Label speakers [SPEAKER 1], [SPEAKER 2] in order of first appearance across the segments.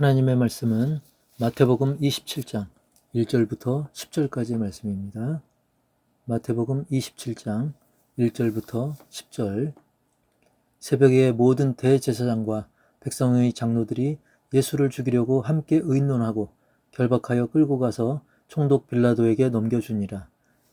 [SPEAKER 1] 하나님의 말씀은 마태복음 27장 1절부터 10절까지의 말씀입니다. 마태복음 27장 1절부터 10절. 새벽에 모든 대제사장과 백성의 장로들이 예수를 죽이려고 함께 의논하고 결박하여 끌고 가서 총독 빌라도에게 넘겨주니라.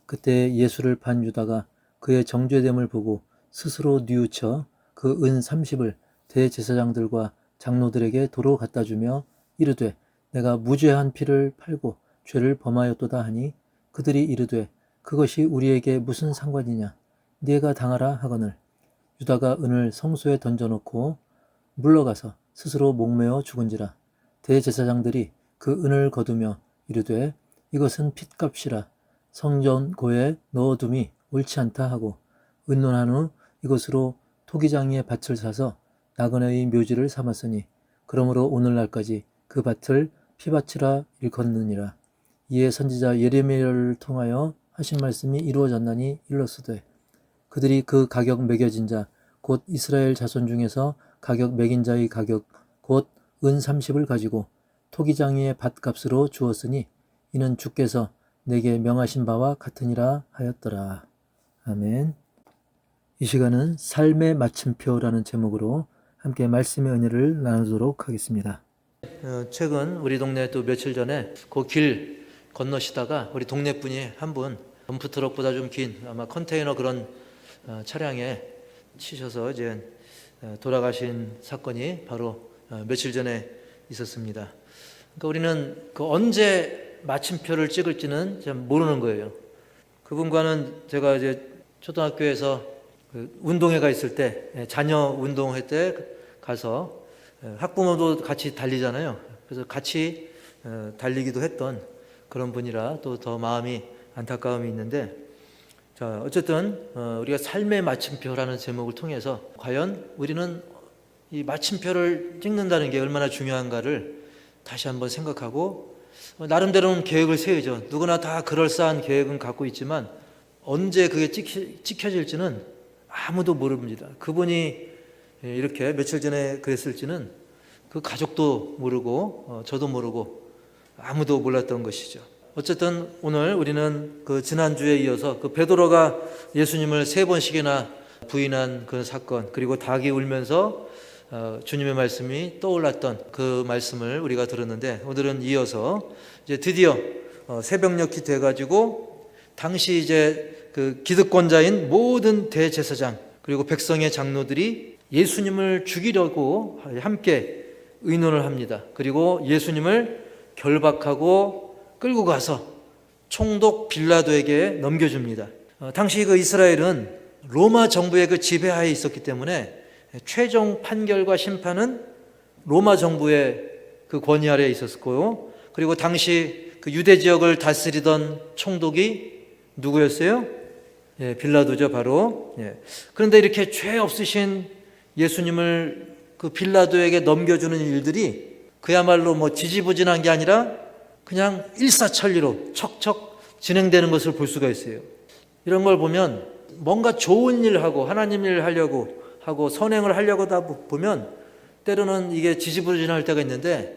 [SPEAKER 1] 그때 예수를 판 유다가 그의 정죄됨을 보고 스스로 뉘우쳐 그 은 30을 대제사장들과 장로들에게 도로 갖다 주며 이르되 내가 무죄한 피를 팔고 죄를 범하였도다 하니 그들이 이르되 그것이 우리에게 무슨 상관이냐 네가 당하라 하거늘 유다가 은을 성소에 던져놓고 물러가서 스스로 목매어 죽은지라. 대제사장들이 그 은을 거두며 이르되 이것은 핏값이라 성전고에 넣어둠이 옳지 않다 하고 의논한 후 이것으로 토기장이의 밭을 사서 나그네의 묘지를 삼았으니 그러므로 오늘날까지 그 밭을 피밭이라 일컫느니라. 이에 선지자 예레미야를 통하여 하신 말씀이 이루어졌나니 일렀으되 그들이 그 가격 매겨진 자 곧 이스라엘 자손 중에서 가격 매긴 자의 가격 곧 은 30을 가지고 토기장이의 밭값으로 주었으니 이는 주께서 내게 명하신 바와 같으니라 하였더라. 아멘. 이 시간은 삶의 마침표라는 제목으로 함께 말씀의 은혜를 나누도록 하겠습니다.
[SPEAKER 2] 최근 우리 동네 또 며칠 전에 그 길 건너시다가 우리 동네 분이 한 분 덤프트럭보다 좀 긴 아마 컨테이너 그런 차량에 치셔서 이제 돌아가신 사건이 바로 며칠 전에 있었습니다. 그러니까 우리는 그 언제 마침표를 찍을지는 잘 모르는 거예요. 그분과는 제가 이제 초등학교에서 그 운동회가 있을 때 자녀 운동회 때 가서 학부모도 같이 달리잖아요. 그래서 같이 달리기도 했던 그런 분이라 또 더 마음이 안타까움이 있는데, 자 어쨌든 우리가 삶의 마침표라는 제목을 통해서 과연 우리는 이 마침표를 찍는다는 게 얼마나 중요한가를 다시 한번 생각하고 나름대로는 계획을 세우죠. 누구나 다 그럴싸한 계획은 갖고 있지만 언제 그게 찍혀질지는 아무도 모릅니다. 그분이 이렇게 며칠 전에 그랬을지는 그 가족도 모르고 저도 모르고 아무도 몰랐던 것이죠. 어쨌든 오늘 우리는 그 지난주에 이어서 그 베드로가 예수님을 3번씩이나 부인한 그 사건, 그리고 닭이 울면서 주님의 말씀이 떠올랐던 그 말씀을 우리가 들었는데, 오늘은 이어서 이제 드디어 새벽녘이 돼가지고 당시 이제 그 기득권자인 모든 대제사장 그리고 백성의 장로들이 예수님을 죽이려고 함께 의논을 합니다. 그리고 예수님을 결박하고 끌고 가서 총독 빌라도에게 넘겨줍니다. 당시 그 이스라엘은 로마 정부의 그 지배하에 있었기 때문에 최종 판결과 심판은 로마 정부의 그 권위 아래에 있었고요. 그리고 당시 그 유대 지역을 다스리던 총독이 누구였어요? 빌라도죠, 바로. 그런데 이렇게 죄 없으신 예수님을 그 빌라도에게 넘겨주는 일들이 그야말로 뭐 지지부진한 게 아니라 그냥 일사천리로 척척 진행되는 것을 볼 수가 있어요. 이런 걸 보면 뭔가 좋은 일 하고 하나님 일 하려고 하고 선행을 하려고 하다 보면 때로는 이게 지지부진할 때가 있는데,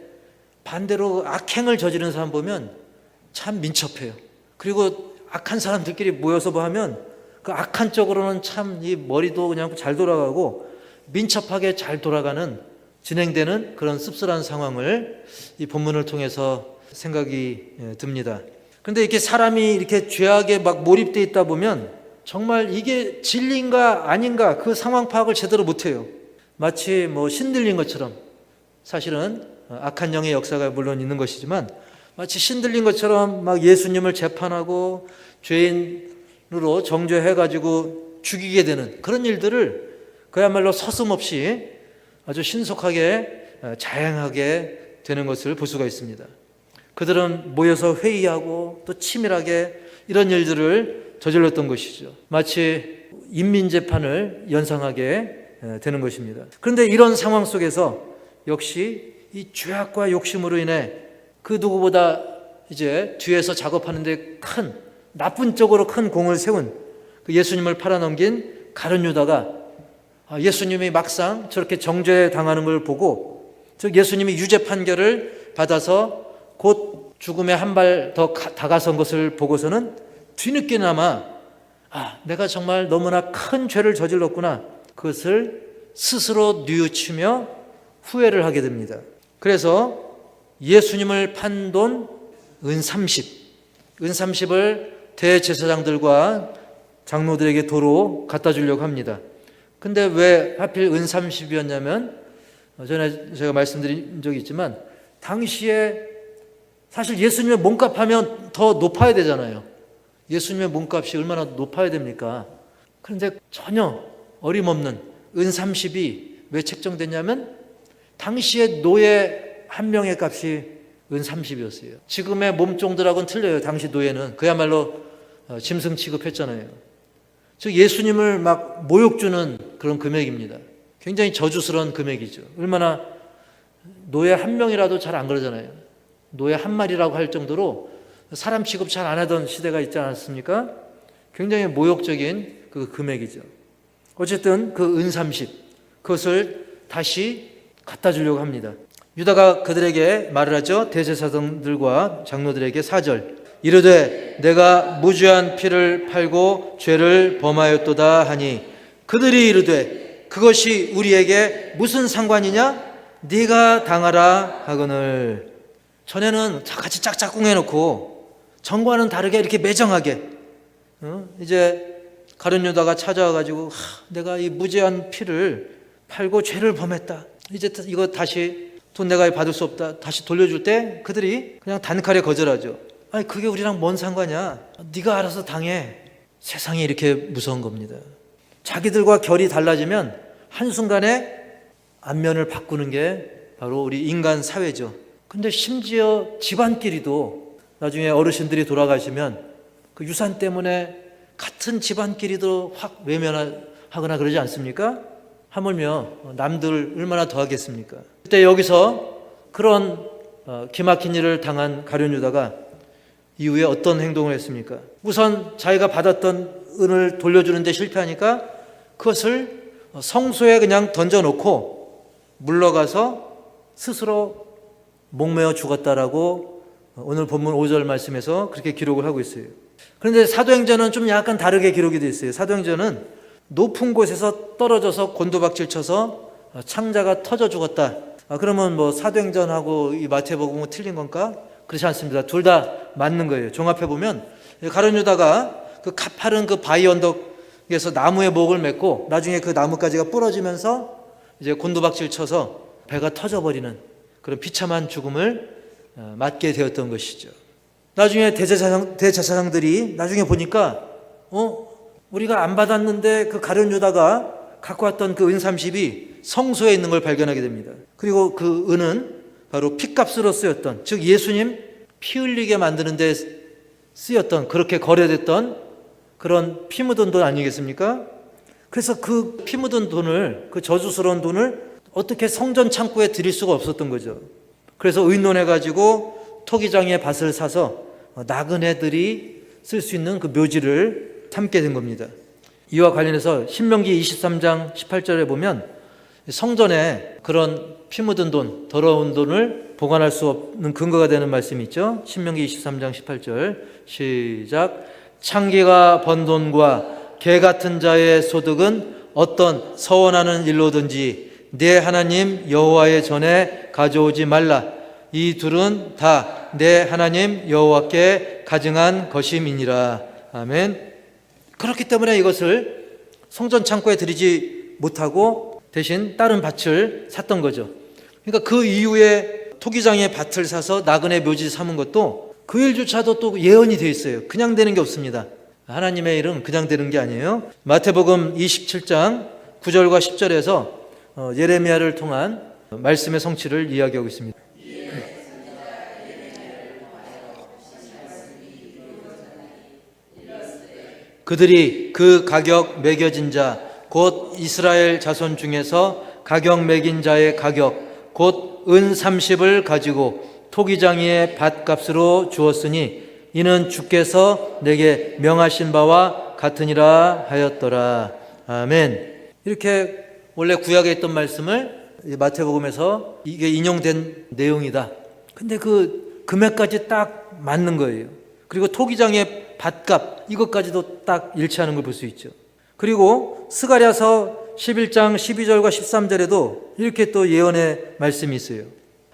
[SPEAKER 2] 반대로 악행을 저지르는 사람 보면 참 민첩해요. 그리고 악한 사람들끼리 모여서 뭐 하면 그 악한 쪽으로는 참 이 머리도 그냥 잘 돌아가고 민첩하게 잘 돌아가는 진행되는 그런 씁쓸한 상황을 이 본문을 통해서 생각이 듭니다. 그런데 이렇게 사람이 이렇게 죄악에 막 몰입되어 있다 보면 정말 이게 진리인가 아닌가 그 상황 파악을 제대로 못해요. 마치 뭐 신들린 것처럼, 사실은 악한 영의 역사가 물론 있는 것이지만 마치 신들린 것처럼 막 예수님을 재판하고 죄인으로 정죄해가지고 죽이게 되는 그런 일들을 그야말로 서슴없이 아주 신속하게 자행하게 되는 것을 볼 수가 있습니다. 그들은 모여서 회의하고 또 치밀하게 이런 일들을 저질렀던 것이죠. 마치 인민재판을 연상하게 되는 것입니다. 그런데 이런 상황 속에서 역시 이 죄악과 욕심으로 인해 그 누구보다 이제 뒤에서 작업하는데 큰 나쁜 쪽으로 큰 공을 세운 그 예수님을 팔아넘긴 가룟 유다가 예수님이 막상 저렇게 정죄당하는 걸 보고 즉 예수님이 유죄 판결을 받아서 곧 죽음에 한 발 더 다가선 것을 보고서는 뒤늦게나마 내가 정말 너무나 큰 죄를 저질렀구나, 그것을 스스로 뉘우치며 후회를 하게 됩니다. 그래서 예수님을 판 돈 은 30을 대제사장들과 장로들에게 도로 갖다 주려고 합니다. 근데 왜 하필 은 30이었냐면, 전에 제가 말씀드린 적이 있지만 당시에 사실 예수님의 몸값 하면 더 높아야 되잖아요. 예수님의 몸값이 얼마나 높아야 됩니까? 그런데 전혀 어림없는 은 30이 왜 책정됐냐면 당시에 노예 한 명의 값이 은 30이었어요. 지금의 몸종들하고는 틀려요. 당시 노예는 그야말로 짐승 취급했잖아요. 즉 예수님을 막 모욕 주는 그런 금액입니다. 굉장히 저주스러운 금액이죠. 얼마나 노예 한 명이라도 잘 안 그러잖아요. 노예 한 마리라고 할 정도로 사람 취급 잘 안 하던 시대가 있지 않았습니까? 굉장히 모욕적인 그 금액이죠. 어쨌든 그 은 30, 그것을 다시 갖다 주려고 합니다. 유다가 그들에게 말을 하죠. 대제사장들과 장로들에게 4절, 이르되 내가 무죄한 피를 팔고 죄를 범하였도다 하니 그들이 이르되 그것이 우리에게 무슨 상관이냐? 네가 당하라 하거늘. 전에는 같이 짝짝꿍 해놓고 전과는 다르게 이렇게 매정하게, 이제 가룟 유다가 찾아와가지고 내가 이 무죄한 피를 팔고 죄를 범했다, 이제 이거 다시 돈 내가 받을 수 없다, 다시 돌려줄 때 그들이 그냥 단칼에 거절하죠. 아니 그게 우리랑 뭔 상관이야, 네가 알아서 당해. 세상이 이렇게 무서운 겁니다. 자기들과 결이 달라지면 한순간에 안면을 바꾸는 게 바로 우리 인간 사회죠. 근데 심지어 집안끼리도 나중에 어르신들이 돌아가시면 그 유산 때문에 같은 집안끼리도 확 외면하거나 그러지 않습니까? 하물며 남들 얼마나 더 하겠습니까? 그때 여기서 그런 기막힌 일을 당한 가룟 유다가 이후에 어떤 행동을 했습니까? 우선 자기가 받았던 은을 돌려주는데 실패하니까 그것을 성소에 그냥 던져놓고 물러가서 스스로 목매어 죽었다라고 오늘 본문 5절 말씀에서 그렇게 기록을 하고 있어요. 그런데 사도행전은 좀 약간 다르게 기록이 되어 있어요. 사도행전은 높은 곳에서 떨어져서 곤두박질 쳐서 창자가 터져 죽었다. 그러면 뭐 사도행전하고 이 마태복음은 틀린 건가? 그렇지 않습니다. 둘 다 맞는 거예요. 종합해 보면 가룟 유다가 그 가파른 그 바위 언덕에서 나무에 목을 맺고 나중에 그 나뭇가지가 부러지면서 이제 곤두박질 쳐서 배가 터져버리는 그런 비참한 죽음을 맞게 되었던 것이죠. 나중에 대제사장들이 나중에 보니까 우리가 안 받았는데 그 가룟 유다가 갖고 왔던 그 은 30이 성소에 있는 걸 발견하게 됩니다. 그리고 그 은은 바로 핏값으로 쓰였던, 즉 예수님 피 흘리게 만드는 데 쓰였던, 그렇게 거래됐던 그런 피 묻은 돈 아니겠습니까? 그래서 그 피 묻은 돈을, 그 저주스러운 돈을 어떻게 성전 창고에 드릴 수가 없었던 거죠. 그래서 의논해가지고 토기장의 밭을 사서 나그네들이 쓸 수 있는 그 묘지를 삼게 된 겁니다. 이와 관련해서 신명기 23장 18절에 보면 성전에 그런 피 묻은 돈, 더러운 돈을 보관할 수 없는 근거가 되는 말씀이 있죠. 신명기 23장 18절 시작. 창기가 번 돈과 개 같은 자의 소득은 어떤 서원하는 일로든지 내 하나님 여호와의 전에 가져오지 말라. 이 둘은 다 내 하나님 여호와께 가증한 것임이니라. 아멘. 그렇기 때문에 이것을 성전 창고에 들이지 못하고 대신 다른 밭을 샀던 거죠. 그러니까 그 이후에 토기장의 밭을 사서 나그네 묘지 삼은 것도 그 일조차도 또 예언이 되어 있어요. 그냥 되는 게 없습니다. 하나님의 일은 그냥 되는 게 아니에요. 마태복음 27장 9절과 10절에서 예레미야를 통한 말씀의 성취를 이야기하고 있습니다. 그들이 그 가격 매겨진 자 곧 이스라엘 자손 중에서 가격 매긴 자의 가격 곧 은 30을 가지고 토기장이의 밭값으로 주었으니 이는 주께서 내게 명하신 바와 같으니라 하였더라. 아멘. 이렇게 원래 구약에 있던 말씀을 이 마태복음에서 이게 인용된 내용이다. 근데 그 금액까지 딱 맞는 거예요. 그리고 토기장의 밭값 이것까지도 딱 일치하는 걸 볼 수 있죠. 그리고 스가랴서 11장 12절과 13절에도 이렇게 또 예언의 말씀이 있어요.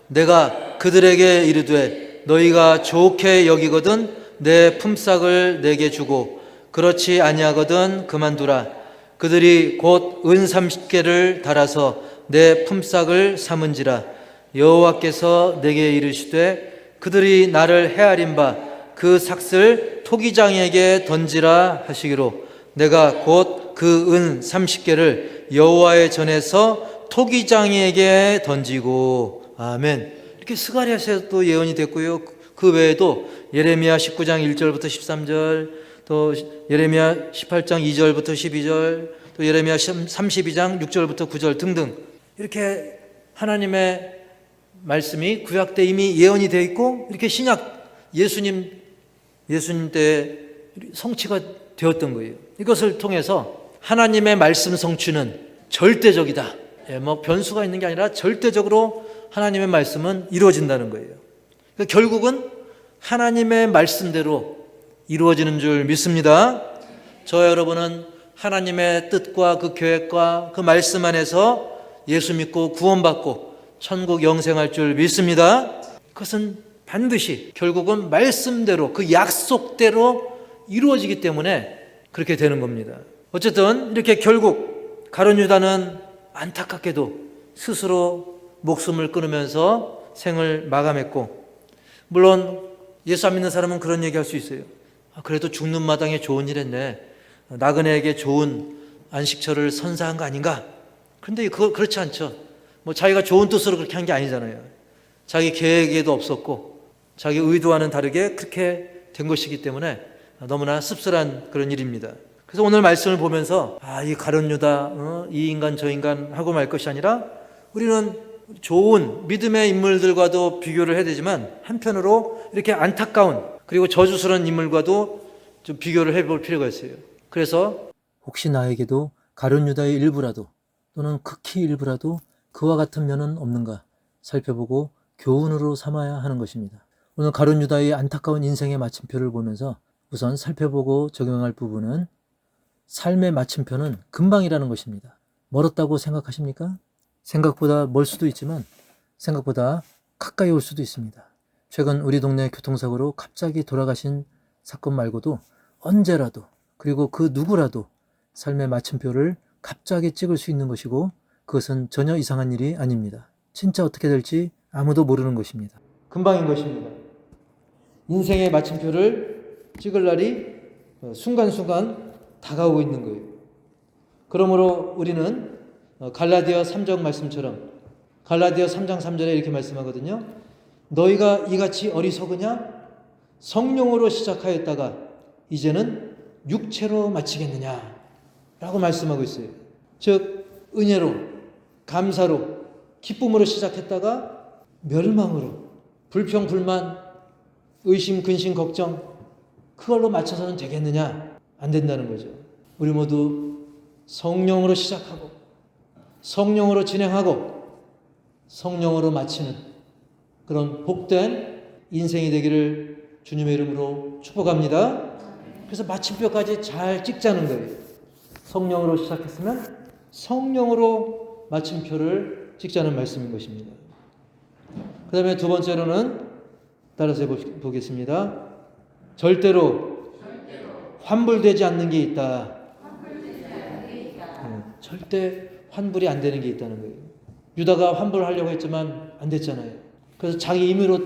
[SPEAKER 2] 내가 그들에게 이르되 너희가 좋게 여기거든 내 품삯을 내게 주고 그렇지 아니하거든 그만두라. 그들이 곧 은 30개를 달아서 내 품삯을 삼은지라. 여호와께서 내게 이르시되 그들이 나를 헤아린 바 그 삭을 토기장에게 던지라 하시기로 내가 곧 그 은 30개를 여호와의 전에서 토기장에게 던지고. 아멘. 이렇게 스가랴서에서 또 예언이 됐고요. 그 외에도 예레미야 19장 1절부터 13절, 또 예레미야 18장 2절부터 12절, 또 예레미야 32장 6절부터 9절 등등 이렇게 하나님의 말씀이 구약 때 이미 예언이 되어 있고 이렇게 신약 예수님 때 성취가 되었던 거예요. 이것을 통해서 하나님의 말씀 성취는 절대적이다. 뭐 변수가 있는 게 아니라 절대적으로 하나님의 말씀은 이루어진다는 거예요. 그러니까 결국은 하나님의 말씀대로 이루어지는 줄 믿습니다. 저와 여러분은 하나님의 뜻과 그 계획과 그 말씀 안에서 예수 믿고 구원받고 천국 영생할 줄 믿습니다. 그것은 반드시 결국은 말씀대로 그 약속대로 이루어지기 때문에 그렇게 되는 겁니다. 어쨌든 이렇게 결국 가룟 유다는 안타깝게도 스스로 목숨을 끊으면서 생을 마감했고, 물론 예수 안 믿는 사람은 그런 얘기할 수 있어요. 그래도 죽는 마당에 좋은 일 했네. 나그네에게 좋은 안식처를 선사한 거 아닌가? 그런데 그렇지 않죠. 뭐 자기가 좋은 뜻으로 그렇게 한 게 아니잖아요. 자기 계획에도 없었고 자기 의도와는 다르게 그렇게 된 것이기 때문에 너무나 씁쓸한 그런 일입니다. 그래서 오늘 말씀을 보면서 이 가룟 유다, 이 인간 저 인간 하고 말 것이 아니라 우리는 좋은 믿음의 인물들과도 비교를 해야 되지만 한편으로 이렇게 안타까운 그리고 저주스러운 인물과도 좀 비교를 해볼 필요가 있어요. 그래서
[SPEAKER 1] 혹시 나에게도 가룟 유다의 일부라도 또는 극히 일부라도 그와 같은 면은 없는가 살펴보고 교훈으로 삼아야 하는 것입니다. 오늘 가룟 유다의 안타까운 인생의 마침표를 보면서 우선 살펴보고 적용할 부분은 삶의 마침표는 금방이라는 것입니다. 멀었다고 생각하십니까? 생각보다 멀 수도 있지만 생각보다 가까이 올 수도 있습니다. 최근 우리 동네 교통사고로 갑자기 돌아가신 사건 말고도 언제라도 그리고 그 누구라도 삶의 마침표를 갑자기 찍을 수 있는 것이고 그것은 전혀 이상한 일이 아닙니다. 진짜 어떻게 될지 아무도 모르는 것입니다.
[SPEAKER 2] 금방인 것입니다. 인생의 마침표를 찍을 날이 순간순간 다가오고 있는 거예요. 그러므로 우리는 갈라디아 3장 말씀처럼 갈라디아 3장 3절에 이렇게 말씀하거든요. 너희가 이같이 어리석으냐? 성령으로 시작하였다가 이제는 육체로 마치겠느냐? 라고 말씀하고 있어요. 즉 은혜로, 감사로, 기쁨으로 시작했다가 멸망으로, 불평, 불만, 의심, 근심, 걱정 그걸로 맞춰서는 되겠느냐? 안 된다는 거죠. 우리 모두 성령으로 시작하고 성령으로 진행하고 성령으로 마치는 그런 복된 인생이 되기를 주님의 이름으로 축복합니다. 그래서 마침표까지 잘 찍자는 거예요. 성령으로 시작했으면 성령으로 마침표를 찍자는 말씀인 것입니다. 그 다음에 두 번째로는 따라서 보겠습니다. 절대로 환불되지 않는 게 있다. 절대 환불이 안 되는 게 있다는 거예요. 유다가 환불하려고 했지만 안 됐잖아요. 그래서 자기 임의로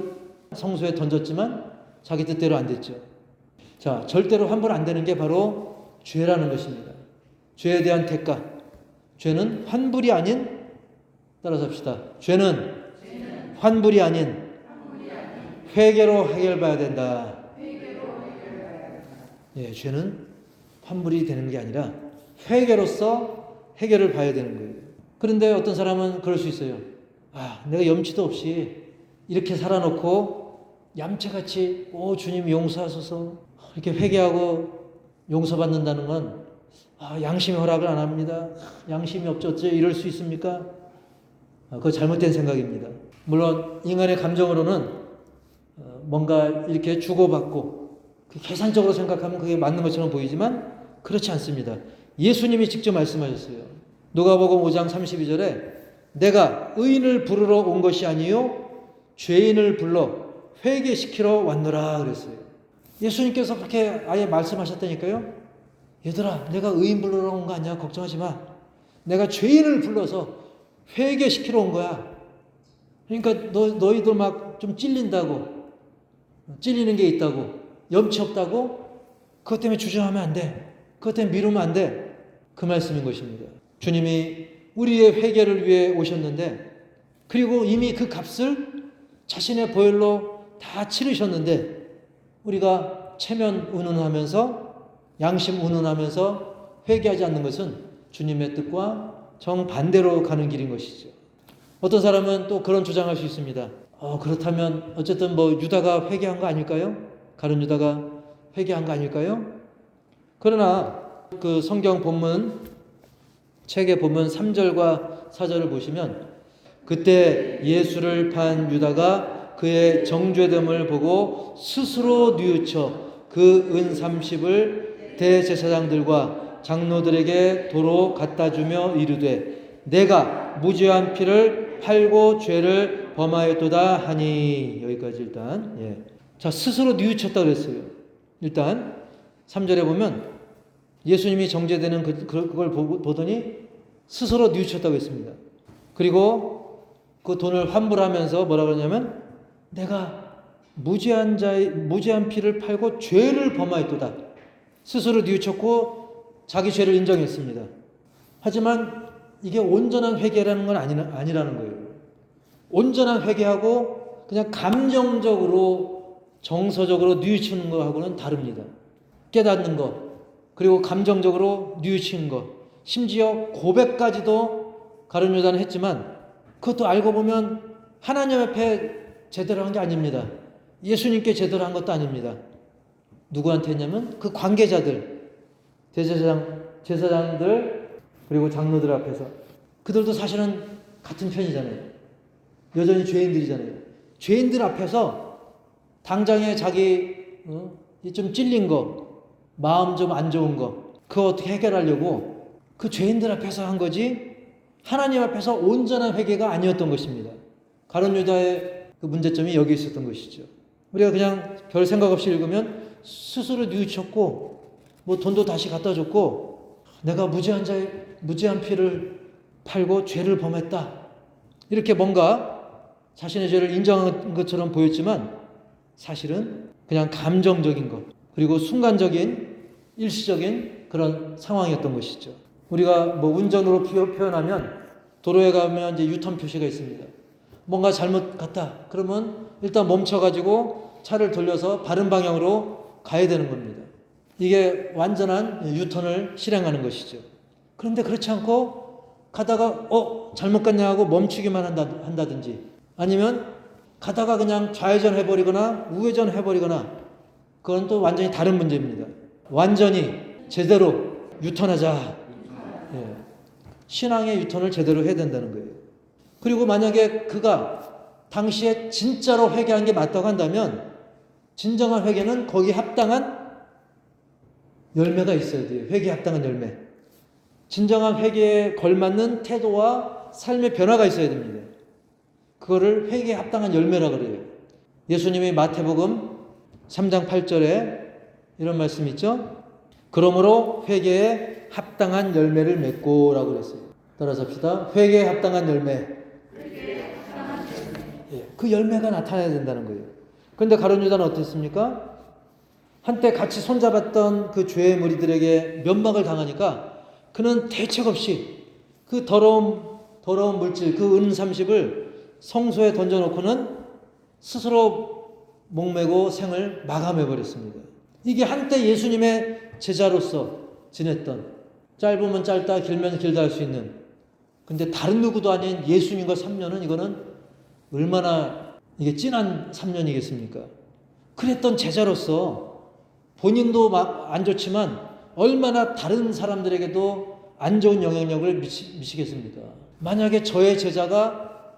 [SPEAKER 2] 성소에 던졌지만 자기 뜻대로 안 됐죠. 자, 절대로 환불 안 되는 게 바로 죄라는 것입니다. 죄에 대한 대가. 죄는 환불이 아닌, 따라서 합시다. 죄는 환불이 아닌 회개로 해결봐야 된다. 예, 죄는 환불이 되는 게 아니라 회개로서 해결을 봐야 되는 거예요. 그런데 어떤 사람은 그럴 수 있어요. 내가 염치도 없이 이렇게 살아놓고 얌체같이 주님 용서하소서 이렇게 회개하고 용서받는다는 건 양심이 허락을 안 합니다. 양심이 없죠. 어째 이럴 수 있습니까? 그거 잘못된 생각입니다. 물론 인간의 감정으로는 뭔가 이렇게 주고받고 계산적으로 생각하면 그게 맞는 것처럼 보이지만 그렇지 않습니다. 예수님이 직접 말씀하셨어요. 누가복음 5장 32절에 내가 의인을 부르러 온 것이 아니요 죄인을 불러 회개시키러 왔노라 그랬어요. 예수님께서 그렇게 아예 말씀하셨다니까요. 얘들아, 내가 의인 부르러 온 거 아니야. 걱정하지 마. 내가 죄인을 불러서 회개시키러 온 거야. 그러니까 너희들 막 좀 찔린다고, 찔리는 게 있다고, 염치 없다고 그것 때문에 주저하면 안 돼. 그것 때문에 미루면 안 돼. 그 말씀인 것입니다. 주님이 우리의 회개를 위해 오셨는데, 그리고 이미 그 값을 자신의 보혈로 다 치르셨는데 우리가 체면 운운하면서 양심 운운하면서 회개하지 않는 것은 주님의 뜻과 정반대로 가는 길인 것이죠. 어떤 사람은 또 그런 주장할 수 있습니다. 그렇다면 어쨌든 유다가 회개한 거 아닐까요? 가룟 유다가 회개한 거 아닐까요? 그러나 그 성경 본문 책에 보면 3절과 4절을 보시면 그때 예수를 판 유다가 그의 정죄됨을 보고 스스로 뉘우쳐 그 은 30을 대제사장들과 장로들에게 도로 갖다 주며 이르되 내가 무죄한 피를 팔고 죄를 범하였도다 하니. 여기까지 일단 자, 스스로 뉘우쳤다 그랬어요. 일단 3절에 보면 예수님이 정죄되는 그걸 보더니 스스로 뉘우쳤다고 했습니다. 그리고 그 돈을 환불하면서 뭐라 그러냐면 내가 무죄한 피를 팔고 죄를 범하였도다. 스스로 뉘우쳤고 자기 죄를 인정했습니다. 하지만 이게 온전한 회개라는 건 아니라는 거예요. 온전한 회개하고 그냥 감정적으로 정서적으로 뉘우치는 거하고는 다릅니다. 깨닫는 것, 그리고 감정적으로 뉘우치는 것, 심지어 고백까지도 가룟 유다는 했지만 그것도 알고 보면 하나님 앞에 제대로 한 게 아닙니다. 예수님께 제대로 한 것도 아닙니다. 누구한테 했냐면 그 관계자들, 제사장들 그리고 장로들 앞에서. 그들도 사실은 같은 편이잖아요. 여전히 죄인들이잖아요. 죄인들 앞에서 당장에 자기 좀 찔린 거, 마음 좀 안 좋은 거, 그거 어떻게 해결하려고 그 죄인들 앞에서 한 거지 하나님 앞에서 온전한 회개가 아니었던 것입니다. 가룟 유다의 그 문제점이 여기 있었던 것이죠. 우리가 그냥 별 생각 없이 읽으면 스스로 뉘우쳤고 돈도 다시 갖다 줬고 내가 무죄한 피를 팔고 죄를 범했다. 이렇게 뭔가 자신의 죄를 인정한 것처럼 보였지만 사실은 그냥 감정적인 것, 그리고 순간적인 일시적인 그런 상황이었던 것이죠. 우리가 운전으로 표현하면 도로에 가면 이제 유턴 표시가 있습니다. 뭔가 잘못 갔다. 그러면 일단 멈춰가지고 차를 돌려서 바른 방향으로 가야 되는 겁니다. 이게 완전한 유턴을 실행하는 것이죠. 그런데 그렇지 않고 가다가 잘못 갔냐 하고 멈추기만 한다든지 아니면 가다가 그냥 좌회전 해버리거나 우회전 해버리거나 그건 또 완전히 다른 문제입니다. 완전히 제대로 유턴하자. 신앙의 유턴을 제대로 해야 된다는 거예요. 그리고 만약에 그가 당시에 진짜로 회개한 게 맞다고 한다면 진정한 회개는 거기에 합당한 열매가 있어야 돼요. 회개에 합당한 열매. 진정한 회개에 걸맞는 태도와 삶의 변화가 있어야 됩니다. 그거를 회개에 합당한 열매라고 그래요. 예수님이 마태복음 3장 8절에 이런 말씀 있죠. 그러므로 회개에 합당한 열매를 맺고 라고 그랬어요. 따라서 합시다. 회개에 합당한 열매. 그 열매가 나타나야 된다는 거예요. 그런데 가룟 유다는 어땠습니까? 한때 같이 손잡았던 그 죄의 무리들에게 면박을 당하니까 그는 대책 없이 그 더러운 물질, 그 은 30을 성소에 던져놓고는 스스로 목매고 생을 마감해버렸습니다. 이게 한때 예수님의 제자로서 지냈던, 짧으면 짧다 길면 길다 할 수 있는, 근데 다른 누구도 아닌 예수님과 3년은 이거는 얼마나 이게 진한 3년이겠습니까? 그랬던 제자로서 본인도 안 좋지만 얼마나 다른 사람들에게도 안 좋은 영향력을 미치겠습니까? 만약에 저의 제자가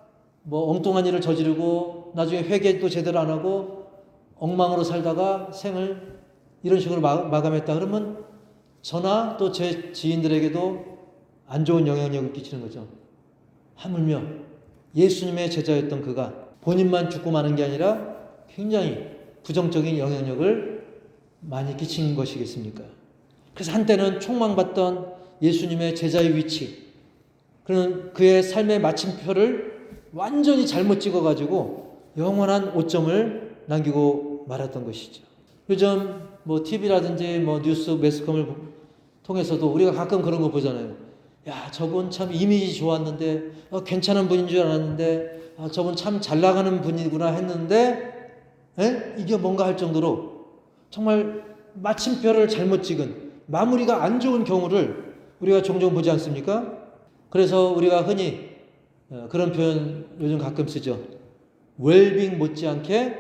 [SPEAKER 2] 뭐 엉뚱한 일을 저지르고 나중에 회개도 제대로 안 하고 엉망으로 살다가 생을 이런 식으로 마감했다 그러면 저나 또 제 지인들에게도 안 좋은 영향력을 끼치는 거죠. 하물며 예수님의 제자였던 그가 본인만 죽고 마는 게 아니라 굉장히 부정적인 영향력을 많이 끼친 것이겠습니까? 그래서 한때는 촉망받던 예수님의 제자의 위치, 그는 그의 삶의 마침표를 완전히 잘못 찍어가지고 영원한 오점을 남기고 말았던 것이죠. 요즘 뭐 TV라든지 뭐 뉴스 매스컴을 통해서도 우리가 가끔 그런 거 보잖아요. 야, 저분 참 이미지 좋았는데, 괜찮은 분인 줄 알았는데, 저분 참 잘 나가는 분이구나 했는데, 이게 뭔가 할 정도로 정말 마침표를 잘못 찍은, 마무리가 안 좋은 경우를 우리가 종종 보지 않습니까? 그래서 우리가 흔히 그런 표현 요즘 가끔 쓰죠. 웰빙 못지않게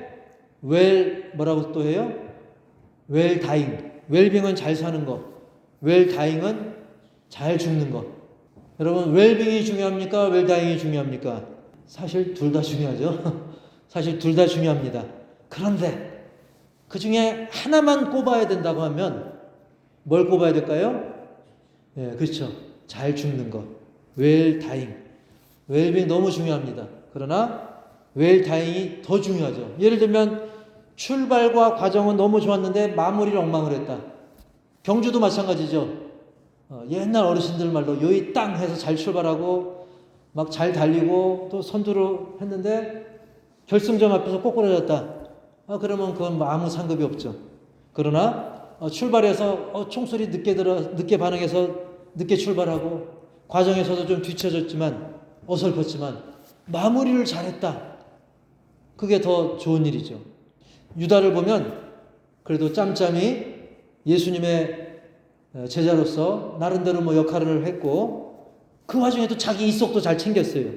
[SPEAKER 2] 뭐라고 또 해요? 웰다잉. 웰빙은 잘 사는 거, 웰다잉은 잘 죽는 것. 여러분, 웰빙이 중요합니까? 웰다잉이 중요합니까? 사실 둘 다 중요하죠. 사실 둘 다 중요합니다. 그런데 그 중에 하나만 꼽아야 된다고 하면 뭘 꼽아야 될까요? 그렇죠. 잘 죽는 것. 웰다잉. 웰빙 너무 중요합니다. 그러나 웰다잉이 더 중요하죠. 예를 들면 출발과 과정은 너무 좋았는데 마무리를 엉망을 했다. 경주도 마찬가지죠. 옛날 어르신들 말로 여의 땅 해서 잘 출발하고 막 잘 달리고 또 선두로 했는데 결승점 앞에서 꼬꾸라졌다. 그러면 그건 뭐 아무 상급이 없죠. 그러나 출발해서 총소리 늦게 반응해서 늦게 출발하고 과정에서도 좀 뒤처졌지만 어설펐지만 마무리를 잘했다. 그게 더 좋은 일이죠. 유다를 보면 그래도 짬짬이 예수님의 제자로서 나름대로 뭐 역할을 했고 그 와중에도 자기 이속도 잘 챙겼어요.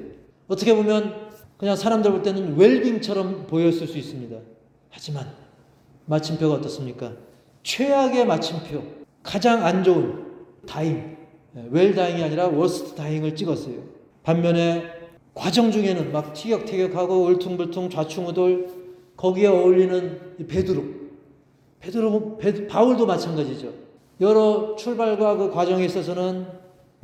[SPEAKER 2] 어떻게 보면 그냥 사람들 볼 때는 웰빙처럼 보였을 수 있습니다. 하지만 마침표가 어떻습니까? 최악의 마침표, 가장 안 좋은 다잉, 웰다잉이 아니라 워스트 다잉을 찍었어요. 반면에 과정 중에는 막 티격태격하고 울퉁불퉁 좌충우돌, 거기에 어울리는 바울도 마찬가지죠. 여러 출발과 그 과정에 있어서는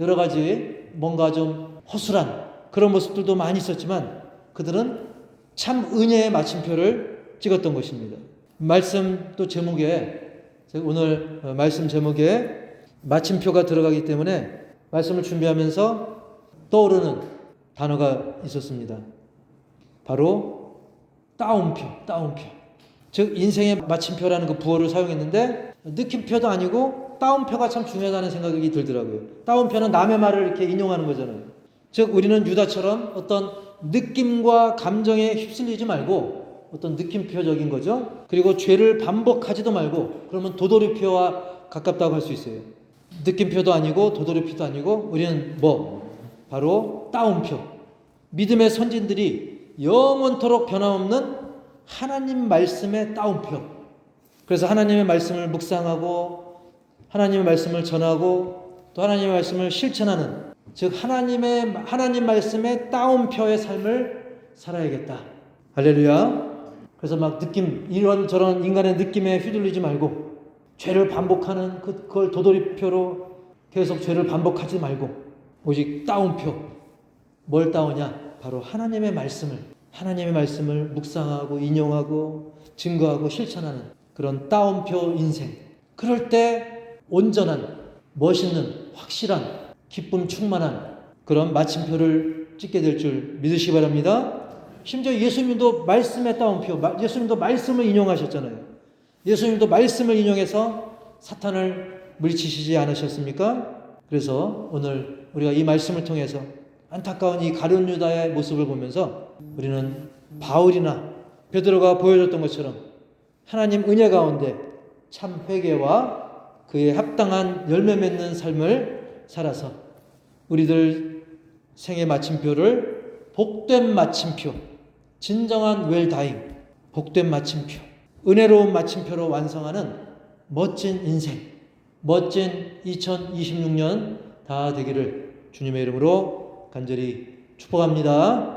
[SPEAKER 2] 여러 가지 뭔가 좀 허술한 그런 모습들도 많이 있었지만 그들은 참 은혜의 마침표를 찍었던 것입니다. 말씀 또 제목에, 오늘 말씀 제목에 마침표가 들어가기 때문에 말씀을 준비하면서 떠오르는 단어가 있었습니다. 바로 따옴표. 즉 인생의 마침표라는 그 부호를 사용했는데 느낌표도 아니고 따옴표가 참 중요하다는 생각이 들더라고요. 따옴표는 남의 말을 이렇게 인용하는 거잖아요. 즉 우리는 유다처럼 어떤 느낌과 감정에 휩쓸리지 말고 어떤 느낌표적인 거죠. 그리고 죄를 반복하지도 말고 그러면 도돌이표와 가깝다고 할 수 있어요. 느낌표도 아니고 도돌이표도 아니고 우리는 바로 따옴표. 믿음의 선진들이 영원토록 변함없는 하나님 말씀의 따옴표. 그래서 하나님의 말씀을 묵상하고 하나님의 말씀을 전하고 또 하나님의 말씀을 실천하는, 즉 하나님 말씀의 따옴표의 삶을 살아야겠다. 할렐루야. 그래서 막 이런저런 인간의 느낌에 휘둘리지 말고 죄를 반복하는 그걸 도돌이표로 계속 죄를 반복하지 말고 오직 따옴표. 뭘 따오냐? 바로 하나님의 말씀을 묵상하고 인용하고 증거하고 실천하는 그런 따옴표 인생. 그럴 때 온전한, 멋있는, 확실한, 기쁨 충만한 그런 마침표를 찍게 될 줄 믿으시기 바랍니다. 심지어 예수님도 말씀의 따옴표, 예수님도 말씀을 인용하셨잖아요. 예수님도 말씀을 인용해서 사탄을 물리치시지 않으셨습니까? 그래서 오늘 우리가 이 말씀을 통해서 안타까운 이 가룟 유다의 모습을 보면서 우리는 바울이나 베드로가 보여줬던 것처럼 하나님 은혜 가운데 참 회개와 그에 합당한 열매 맺는 삶을 살아서 우리들 생의 마침표를 복된 마침표, 진정한 웰다잉, 복된 마침표, 은혜로운 마침표로 완성하는 멋진 인생, 멋진 2026년 다 되기를 주님의 이름으로 간절히 축복합니다.